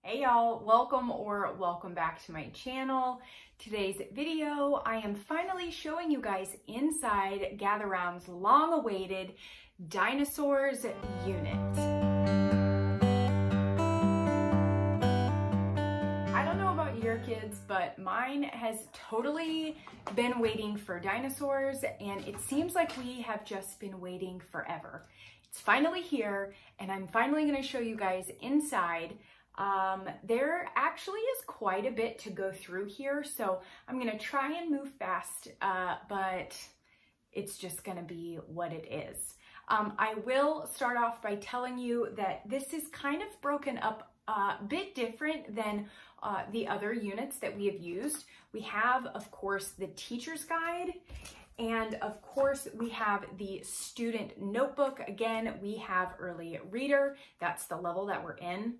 Hey y'all, welcome back to my channel. Today's video, I am finally showing you guys inside Gather Round's long-awaited Dinosaurs unit. I don't know about your kids, but mine has totally been waiting for Dinosaurs, and it seems like we have just been waiting forever. It's finally here, and I'm finally going to show you guys inside. There actually is quite a bit to go through here, so I'm going to try and move fast, but it's just going to be what it is. I will start off by telling you that this is kind of broken up a bit different than the other units that we have used. We have, of course, the teacher's guide, and of course we have the student notebook. Again, we have early reader. That's the level that we're in.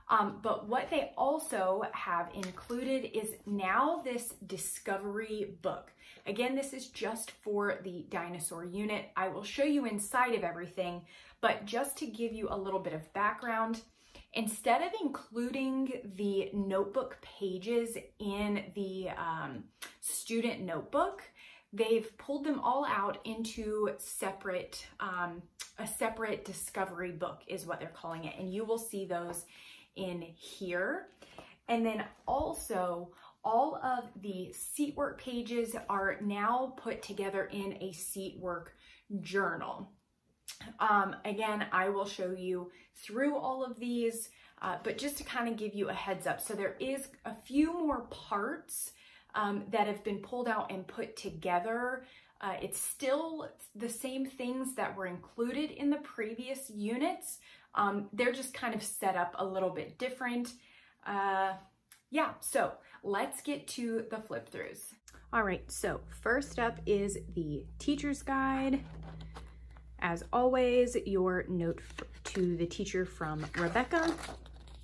But what they also have included is now this discovery book. Again, this is just for the dinosaur unit. I will show you inside of everything, but just to give you a little bit of background, instead of including the notebook pages in the student notebook, they've pulled them all out into a separate discovery book is what they're calling it. And you will see those in here. And then also all of the seat work pages are now put together in a seat work journal. Again, I will show you through all of these, but just to kind of give you a heads up. So there is a few more parts that have been pulled out and put together. It's still the same things that were included in the previous units. They're just kind of set up a little bit different. Yeah, so let's get to the flip throughs. All right, so first up is the teacher's guide. As always, your note to the teacher from Rebecca.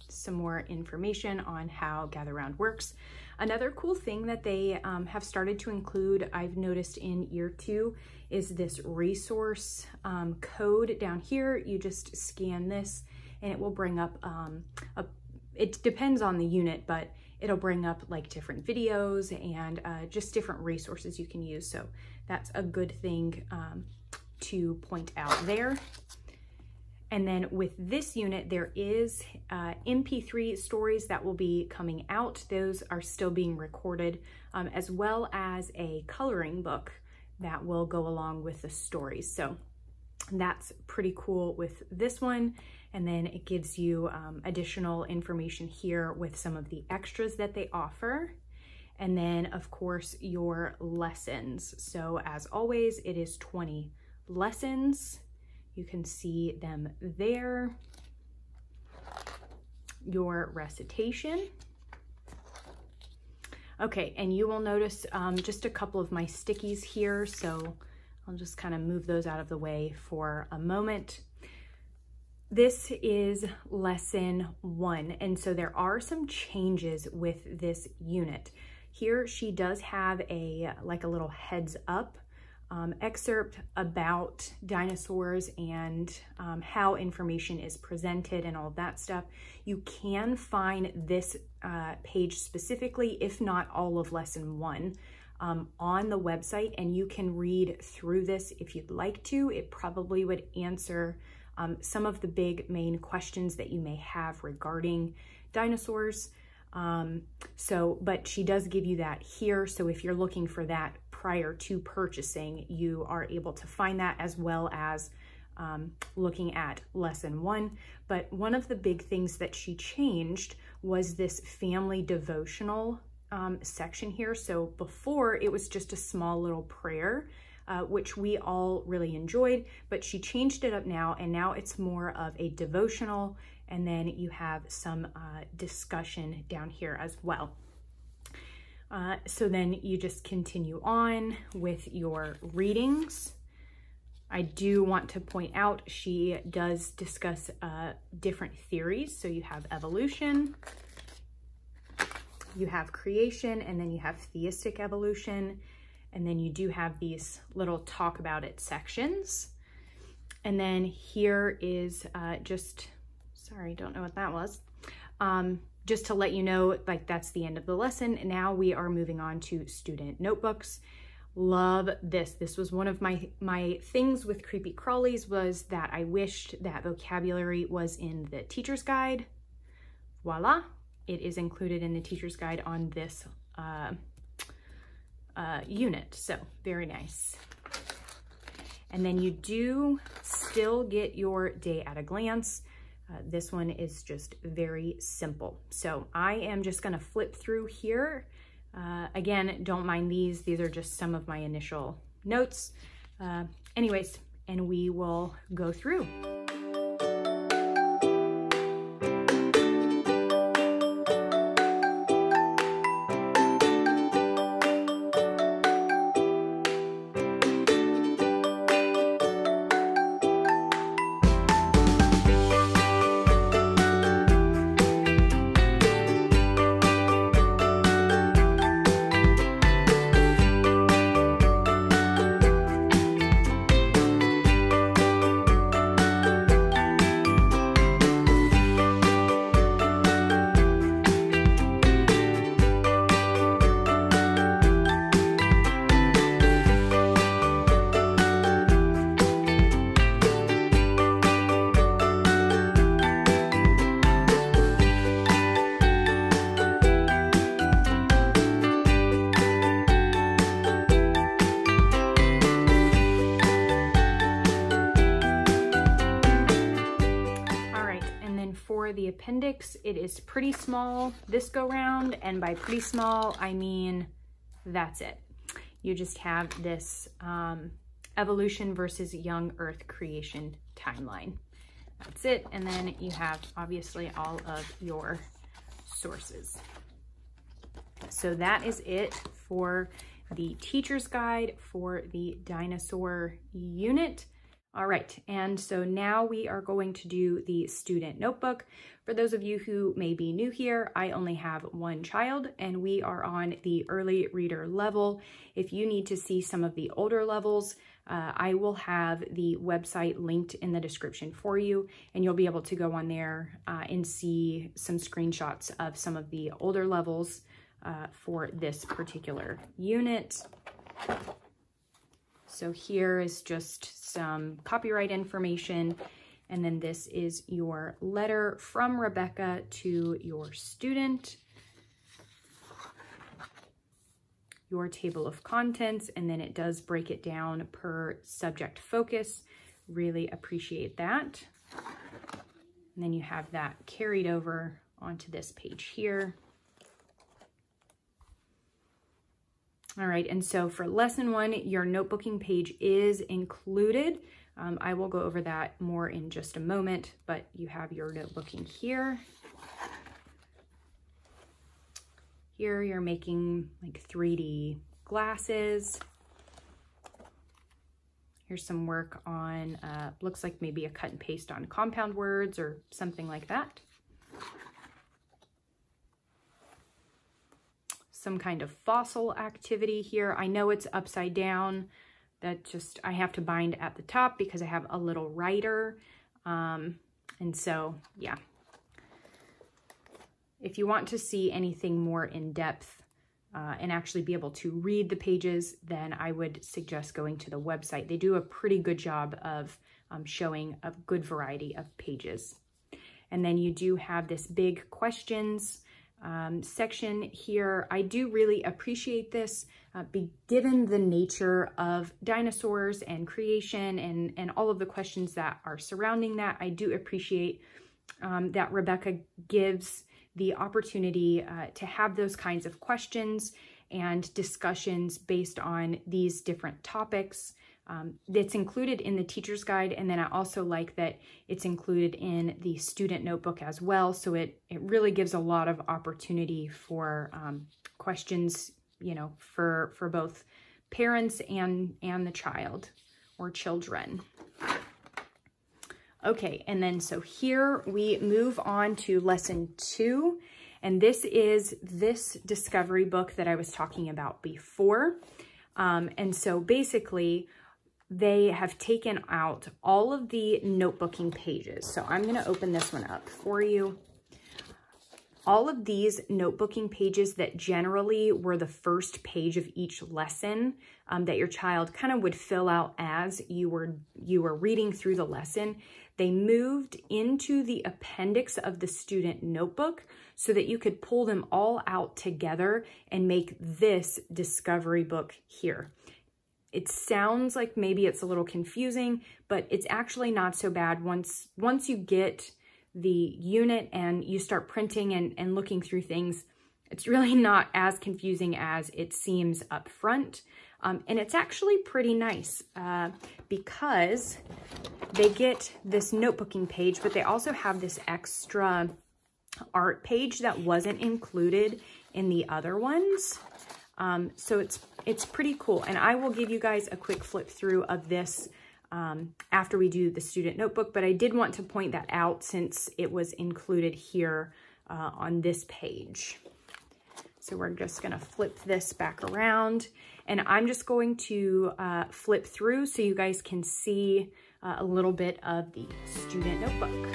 Some more information on how Gather Round works. Another cool thing that they have started to include, I've noticed in year 2, is this resource code down here. You just scan this and it will bring up, it depends on the unit, but it'll bring up like different videos and just different resources you can use. So that's a good thing to point out there. And then with this unit, there is MP3 stories that will be coming out. Those are still being recorded, as well as a coloring book that will go along with the stories. So that's pretty cool with this one. And then it gives you additional information here with some of the extras that they offer. And then of course your lessons. So as always, it is 20 lessons. You can see them there. Your recitation. Okay, and you will notice just a couple of my stickies here, so I'll just kind of move those out of the way for a moment. This is lesson 1, and so there are some changes with this unit. Here she does have like a little heads up excerpt about dinosaurs and how information is presented and all that stuff. You can find this page specifically, if not all of lesson 1, on the website, and you can read through this if you'd like to. It probably would answer some of the big main questions that you may have regarding dinosaurs. But she does give you that here. So if you're looking for that prior to purchasing, you are able to find that, as well as looking at lesson 1. But one of the big things that she changed was this family devotional section here. So before, it was just a small little prayer, which we all really enjoyed, but she changed it up now, and now it's more of a devotional. And then you have some discussion down here as well. So then you just continue on with your readings. I do want to point out she does discuss different theories. So you have evolution, you have creation, and then you have theistic evolution. And then you do have these little talk about it sections. And then here is just, sorry, don't know what that was. just to let you know, like, that's the end of the lesson. Now we are moving on to student notebooks. Love this. This was one of my things with Creepy Crawlies, was that I wished that vocabulary was in the teacher's guide. Voila, it is included in the teacher's guide on this unit, so very nice. And then you do still get your day at a glance. This one is just very simple. So I am just gonna flip through here. Again, don't mind these. These are just some of my initial notes. Anyways, and we will go through. The appendix, it is pretty small this go round, and by pretty small I mean that's it. You just have this evolution versus young Earth creation timeline. That's it. And then you have obviously all of your sources. So that is it for the teacher's guide for the dinosaur unit. All right, and so now we are going to do the student notebook. For those of you who may be new here, I only have one child and we are on the early reader level. If you need to see some of the older levels, I will have the website linked in the description for you, and you'll be able to go on there and see some screenshots of some of the older levels for this particular unit. So here is just some copyright information, and then this is your letter from Rebecca to your student, your table of contents, and then it does break it down per subject focus. Really appreciate that. And then you have that carried over onto this page here. All right, and so for lesson 1, your notebooking page is included. I will go over that more in just a moment, but you have your notebooking here. Here you're making like 3D glasses. Here's some work on, looks like maybe a cut and paste on compound words or something like that. Some kind of fossil activity here. I know it's upside down. That just, I have to bind at the top because I have a little writer. And so, yeah. If you want to see anything more in depth and actually be able to read the pages, then I would suggest going to the website. They do a pretty good job of showing a good variety of pages. And then you do have this big questions section here. I do really appreciate this, given the nature of dinosaurs and creation and all of the questions that are surrounding that. I do appreciate that Rebecca gives the opportunity to have those kinds of questions and discussions based on these different topics. It's included in the teacher's guide, and then I also like that it's included in the student notebook as well, so it really gives a lot of opportunity for questions, you know, for both parents and the child or children. Okay, and then so here we move on to lesson 2, and this is this discovery book that I was talking about before. And so basically, they have taken out all of the notebooking pages. So I'm going to open this one up for you. all of these notebooking pages that generally were the first page of each lesson that your child kind of would fill out as you were reading through the lesson, they moved into the appendix of the student notebook so that you could pull them all out together and make this discovery book here. It sounds like maybe it's a little confusing, but it's actually not so bad once you get the unit and you start printing and looking through things. It's really not as confusing as it seems up front. And it's actually pretty nice because they get this notebooking page, but they also have this extra art page that wasn't included in the other ones. So it's pretty cool. And I will give you guys a quick flip through of this after we do the student notebook, but I did want to point that out since it was included here on this page. So we're just gonna flip this back around, and I'm just going to flip through so you guys can see a little bit of the student notebook.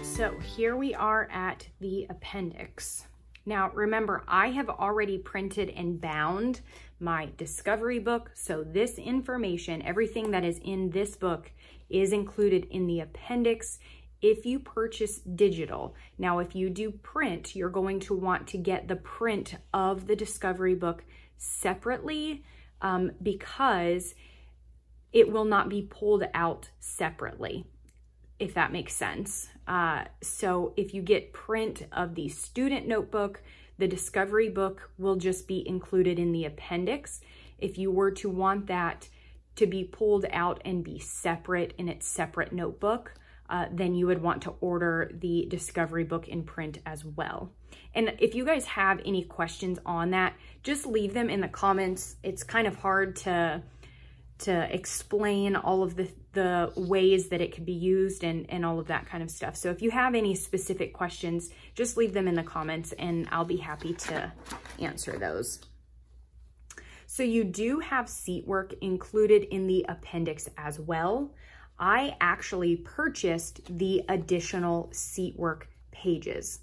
So here we are at the appendix. Now remember, I have already printed and bound my discovery book. So this information, everything that is in this book is included in the appendix if you purchase digital. Now, if you do print, you're going to want to get the print of the discovery book separately because it will not be pulled out separately, if that makes sense. So if you get print of the student notebook, the discovery book will just be included in the appendix. If you were to want that to be pulled out and be separate in its separate notebook, then you would want to order the discovery book in print as well. And if you guys have any questions on that, just leave them in the comments. It's kind of hard to explain all of the ways that it could be used and all of that kind of stuff. So if you have any specific questions, just leave them in the comments and I'll be happy to answer those. So you do have seat work included in the appendix as well. I actually purchased the additional seat work pages.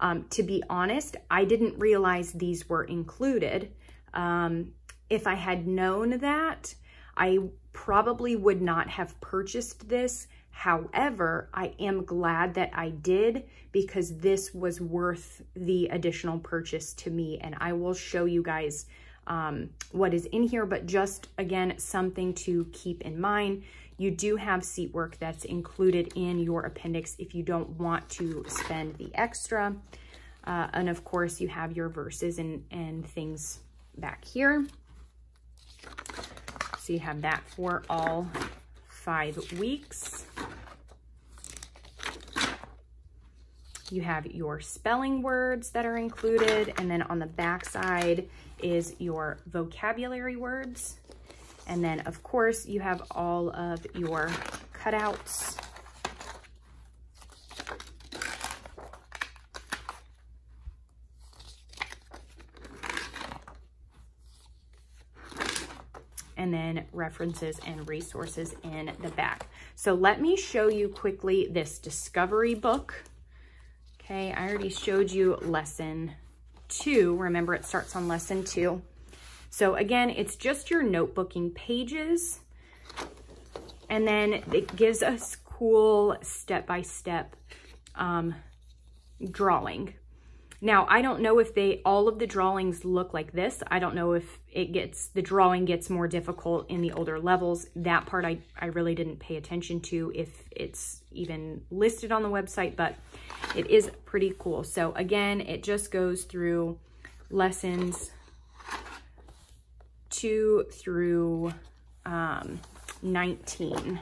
To be honest, I didn't realize these were included. If I had known that, I probably would not have purchased this. However, I am glad that I did because this was worth the additional purchase to me. And I will show you guys what is in here, but just again, something to keep in mind. You do have seat work that's included in your appendix if you don't want to spend the extra. And of course, you have your verses and things back here. So you have that for all 5 weeks. You have your spelling words that are included, and then on the back side is your vocabulary words. And then of course you have all of your cutouts. And then references and resources in the back. So let me show you quickly this discovery book. Okay, I already showed you lesson 2. Remember, it starts on lesson 2. So again, it's just your notebooking pages. And then it gives us cool step-by-step drawing. Now, I don't know if all of the drawings look like this. I don't know if the drawing gets more difficult in the older levels. That part I really didn't pay attention to if it's even listed on the website, but it is pretty cool. So again, it just goes through lessons 2 through 19.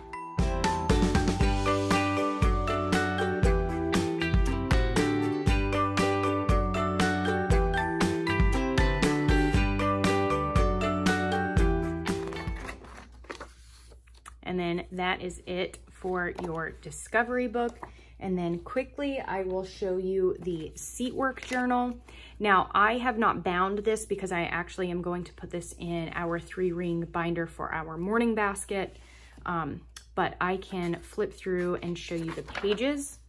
And then that is it for your discovery book. And then quickly, I will show you the seat work journal. Now, I have not bound this because I actually am going to put this in our 3-ring binder for our morning basket. But I can flip through and show you the pages.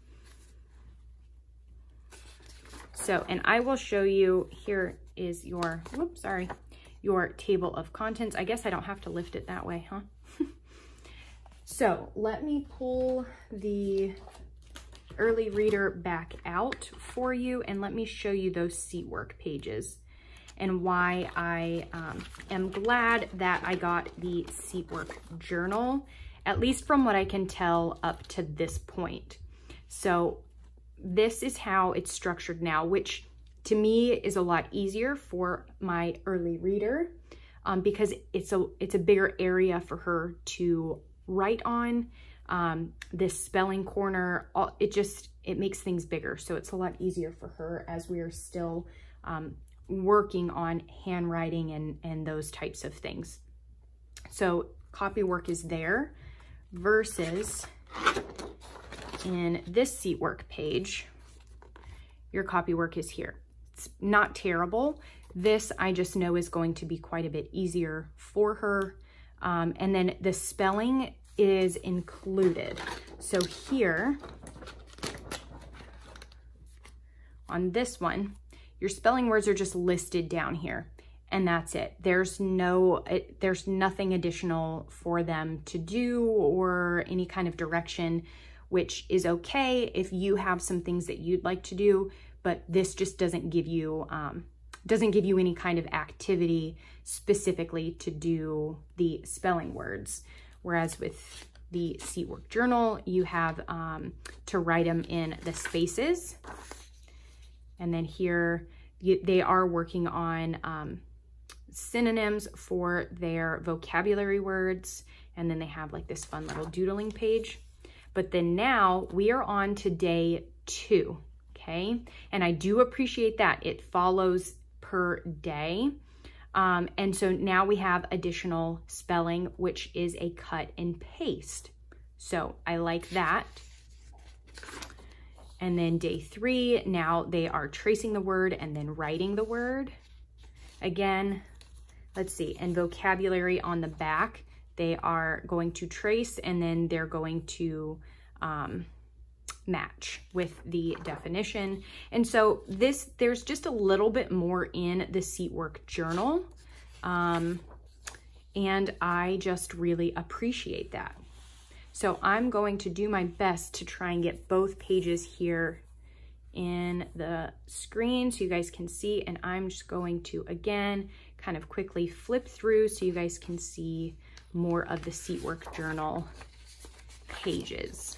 So, and I will show you, here is your, whoops, sorry, your table of contents. I guess I don't have to lift it that way, huh? So let me pull the early reader back out for you and let me show you those seat work pages and why I am glad that I got the seat work journal, at least from what I can tell up to this point. So this is how it's structured now, which to me is a lot easier for my early reader because it's a bigger area for her to write on. This spelling corner, it makes things bigger. So it's a lot easier for her as we are still working on handwriting and those types of things. So copy work is there versus in this seat work page, your copy work is here. It's not terrible. This I just know is going to be quite a bit easier for her. And then the spelling is included. So here, on this one, your spelling words are just listed down here, and that's it. There's nothing additional for them to do or any kind of direction, which is okay if you have some things that you'd like to do, but this just doesn't give you any kind of activity specifically to do the spelling words. Whereas with the seat work journal, you have to write them in the spaces. And then here, they are working on synonyms for their vocabulary words. And then they have like this fun little doodling page. But then now we are on to day 2, okay? And I do appreciate that. It follows per day. And so now we have additional spelling, which is a cut and paste. So I like that. And then day 3, now they are tracing the word and then writing the word. Again, let's see, and vocabulary on the back, they are going to trace and then they're going to match with the definition. And so there's just a little bit more in the seat work journal. And I just really appreciate that. So I'm going to do my best to try and get both pages here in the screen so you guys can see. And I'm just going to, again, kind of quickly flip through so you guys can see more of the seat work journal pages.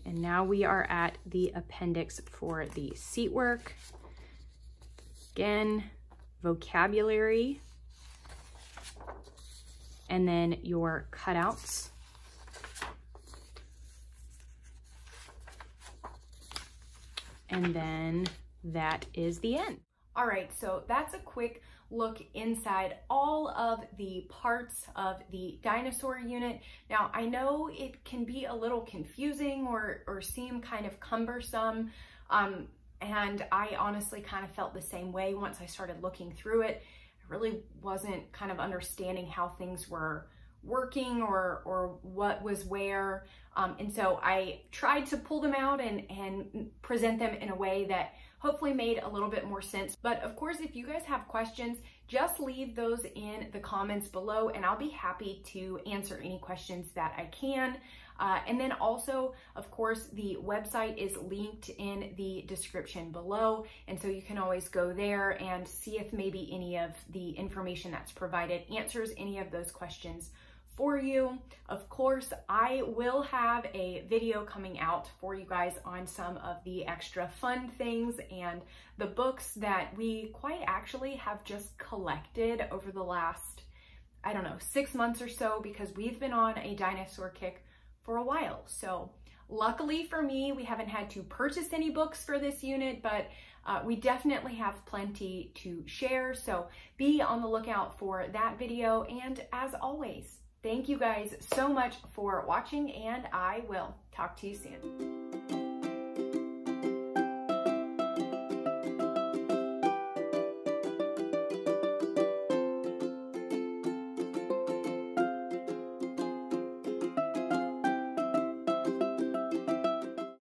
And now we are at the appendix for the seat work. Again, vocabulary, and then your cutouts. And then that is the end. All right, so that's a quick look inside all of the parts of the dinosaur unit. Now, I know it can be a little confusing or seem kind of cumbersome, and I honestly kind of felt the same way once I started looking through it. I really wasn't kind of understanding how things were working or what was where, and so I tried to pull them out and present them in a way that hopefully made a little bit more sense. But of course, if you guys have questions, just leave those in the comments below and I'll be happy to answer any questions that I can. And then also, of course, the website is linked in the description below. And so you can always go there and see if maybe any of the information that's provided answers any of those questions for you. Of course, I will have a video coming out for you guys on some of the extra fun things and the books that we quite actually have just collected over the last, I don't know, 6 months or so, because we've been on a dinosaur kick for a while. So luckily for me, we haven't had to purchase any books for this unit, but we definitely have plenty to share. So be on the lookout for that video. And as always, thank you guys so much for watching, and I will talk to you soon.